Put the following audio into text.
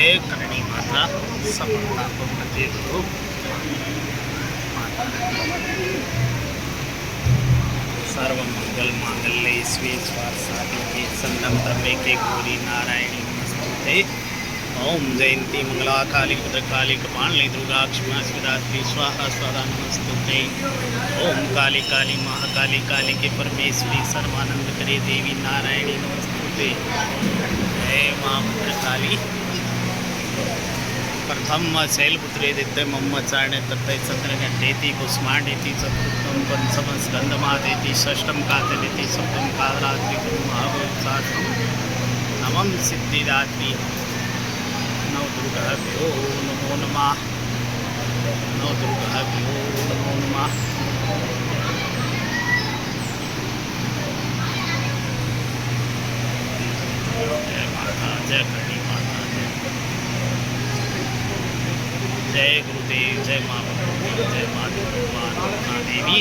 जय करणी माता सफलता को प्रत्येक रूप सर्व मंगल मांगल्ये शिवे स्वार्थ संतम त्र्यंबके गौरी नारायणी नमस्ते। ओम जयंती मंगला काली भद्रकाली कपालिनी दुर्गा क्षमा शिवरात्रि स्वाहा स्वाहा नमस्तुते। ओम काली काली महाकाली काली के परमेश्वरी सर्वानंद करे देवी नारायणी नमस्तुते। जय मां भद्रकाली। प्रथम शैलपुत्रे दित्य मम चारणे तत्तै चंद्रघंटेति कुष्मांडेति चतुर्थम पंचम स्कंदमादेति षष्ठम कातलेति सप्तम कालरात्रि महाभूषासम नवम सिद्धिदात्री नवदुर्गाभ्यो नमो नमः। नवदुर्गाभ्यो नमो नमः। जय माता जय करणी माता जय गुरुदेव जय माँ जय माता देवी।